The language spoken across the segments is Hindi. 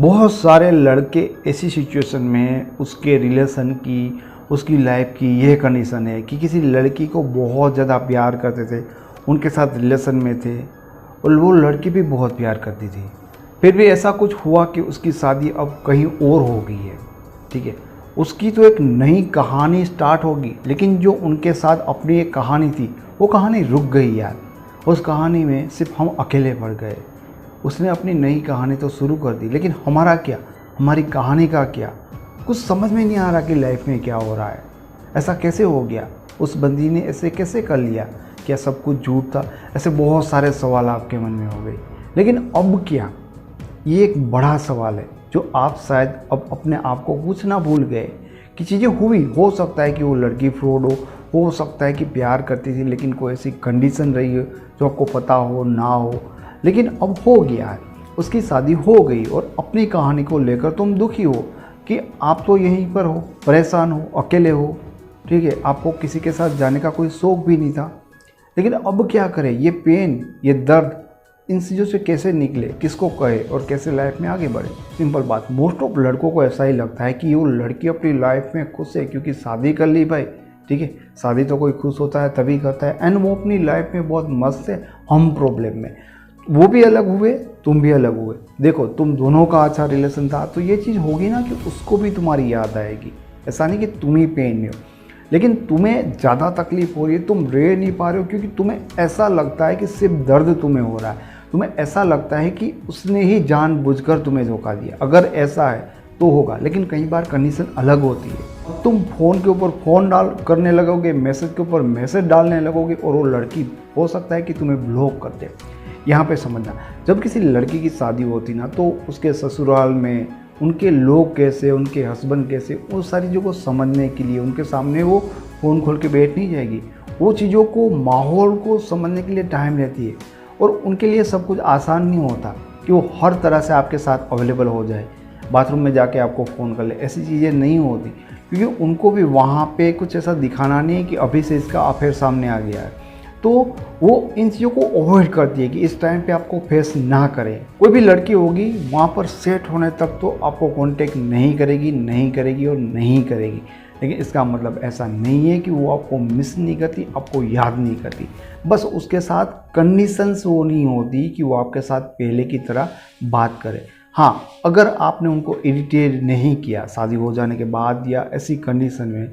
बहुत सारे लड़के ऐसी सिचुएशन में हैं, उसके रिलेशन की, उसकी लाइफ की यह कंडीशन है कि किसी लड़की को बहुत ज़्यादा प्यार करते थे, उनके साथ रिलेशन में थे और वो लड़की भी बहुत प्यार करती थी। फिर भी ऐसा कुछ हुआ कि उसकी शादी अब कहीं और हो गई है। ठीक है, उसकी तो एक नई कहानी स्टार्ट होगी, लेकिन जो उनके साथ अपनी एक कहानी थी वो कहानी रुक गई यार। उस कहानी में सिर्फ हम अकेले पड़ गए। उसने अपनी नई कहानी तो शुरू कर दी, लेकिन हमारा क्या, हमारी कहानी का क्या, कुछ समझ में नहीं आ रहा कि लाइफ में क्या हो रहा है। ऐसा कैसे हो गया, उस बंदी ने ऐसे कैसे कर लिया, क्या सब कुछ झूठ था? ऐसे बहुत सारे सवाल आपके मन में हो गए। लेकिन अब क्या, ये एक बड़ा सवाल है जो आप शायद अब अपने आप को पूछना भूल गए कि चीज़ें हुई। हो सकता है कि वो लड़की फ्रॉड हो सकता है कि प्यार करती थी लेकिन कोई ऐसी कंडीशन रही हो जो आपको पता हो ना हो, लेकिन अब हो गया है, उसकी शादी हो गई और अपनी कहानी को लेकर तुम दुखी हो कि आप तो यहीं पर हो, परेशान हो, अकेले हो। ठीक है, आपको किसी के साथ जाने का कोई शौक भी नहीं था। लेकिन अब क्या करें, ये पेन, ये दर्द, इन चीज़ों से कैसे निकले, किसको कहे और कैसे लाइफ में आगे बढ़े? सिंपल बात, मोस्ट ऑफ लड़कों को ऐसा ही लगता है कि वो लड़की अपनी लाइफ में खुश है क्योंकि शादी कर ली भाई। ठीक है, शादी तो कोई खुश होता है तभी करता है, एंड वो अपनी लाइफ में बहुत मस्त है, हम प्रॉब्लम में। वो भी अलग हुए, तुम भी अलग हुए। देखो, तुम दोनों का अच्छा रिलेशन था तो ये चीज़ होगी ना कि उसको भी तुम्हारी याद आएगी। ऐसा नहीं कि तुम ही पेन में हो, लेकिन तुम्हें ज़्यादा तकलीफ हो रही है, तुम रह नहीं पा रहे हो क्योंकि तुम्हें ऐसा लगता है कि सिर्फ दर्द तुम्हें हो रहा है। तुम्हें ऐसा लगता है कि उसने ही जानबूझकर तुम्हें धोखा दिया। अगर ऐसा है तो होगा, लेकिन कई बार कंडीशन अलग होती है। तुम फ़ोन के ऊपर फ़ोन डाल करने लगोगे, मैसेज के ऊपर मैसेज डालने लगोगे और वो लड़की हो सकता है कि तुम्हें ब्लॉक कर दे। यहाँ पे समझना, जब किसी लड़की की शादी होती ना तो उसके ससुराल में उनके लोग कैसे, उनके हस्बैंड कैसे, उन सारी चीज़ों को समझने के लिए उनके सामने वो फ़ोन खोल के बैठ नहीं जाएगी। वो चीज़ों को, माहौल को समझने के लिए टाइम रहती है और उनके लिए सब कुछ आसान नहीं होता कि वो हर तरह से आपके साथ अवेलेबल हो जाए, बाथरूम में जाके आपको फ़ोन कर ले। ऐसी चीज़ें नहीं होती क्योंकि उनको भी वहाँ पे कुछ ऐसा दिखाना नहीं है कि अभी से इसका अफेयर सामने आ गया है। तो वो इन चीज़ों को अवॉइड करती है कि इस टाइम पे आपको फेस ना करें। कोई भी लड़की होगी वहाँ पर सेट होने तक तो आपको कांटेक्ट नहीं करेगी और नहीं करेगी। लेकिन इसका मतलब ऐसा नहीं है कि वो आपको मिस नहीं करती, आपको याद नहीं करती। बस उसके साथ कंडीशंस वो नहीं होती कि वो आपके साथ पहले की तरह बात करे। हाँ, अगर आपने उनको इरिटेट नहीं किया शादी हो जाने के बाद या ऐसी कंडीशन में,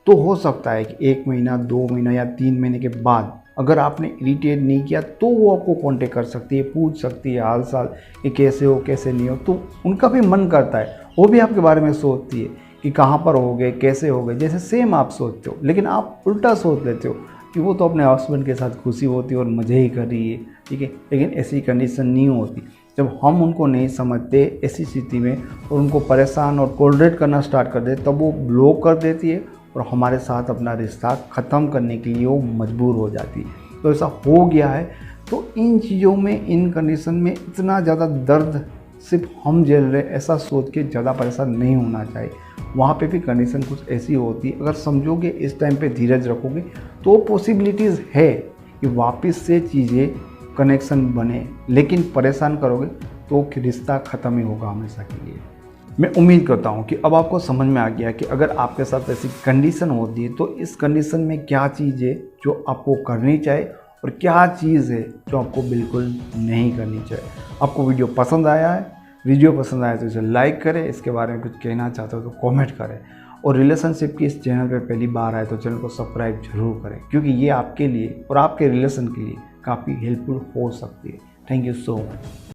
तो हो सकता है कि 1 महीना, 2 महीना या 3 महीने के बाद अगर आपने इरिटेट नहीं किया तो वो आपको कांटेक्ट कर सकती है, पूछ सकती है हाल चाल कि कैसे हो, कैसे नहीं हो। तो उनका भी मन करता है, वो भी आपके बारे में सोचती है कि कहाँ पर हो गए, कैसे हो गए, जैसे सेम आप सोचते हो। लेकिन आप उल्टा सोच लेते हो कि वो तो अपने हस्बैंड के साथ खुशी होती है और मज़े ही कर रही है। ठीक है, लेकिन ऐसी कंडीशन नहीं होती। जब हम उनको नहीं समझते ऐसी स्थिति में और उनको परेशान और टॉलरेट करना स्टार्ट कर देते, तब वो ब्लॉक कर देती है और हमारे साथ अपना रिश्ता ख़त्म करने के लिए वो मजबूर हो जाती है। तो ऐसा हो गया है। तो इन चीज़ों में, इन कंडीशन में इतना ज़्यादा दर्द सिर्फ हम झेल रहे, ऐसा सोच के ज़्यादा परेशान नहीं होना चाहिए। वहाँ पे भी कंडीशन कुछ ऐसी होती है, अगर समझोगे, इस टाइम पे धीरज रखोगे तो पॉसिबिलिटीज़ है कि वापस से चीज़ें कनेक्शन बने। लेकिन परेशान करोगे तो रिश्ता ख़त्म ही होगा हमेशा के लिए। मैं उम्मीद करता हूँ कि अब आपको समझ में आ गया कि अगर आपके साथ ऐसी कंडीशन होती है तो इस कंडीशन में क्या चीज़ है जो आपको करनी चाहिए और क्या चीज़ है जो आपको बिल्कुल नहीं करनी चाहिए। आपको वीडियो पसंद आया है? वीडियो पसंद आया तो इसे लाइक करें, इसके बारे में कुछ कहना चाहते हो तो कमेंट करें, और रिलेशनशिप की इस चैनल पर पहली बार आए तो चैनल को सब्सक्राइब जरूर करें, क्योंकि ये आपके लिए और आपके रिलेशन के लिए काफ़ी हेल्पफुल हो सकती है। Thank you so much.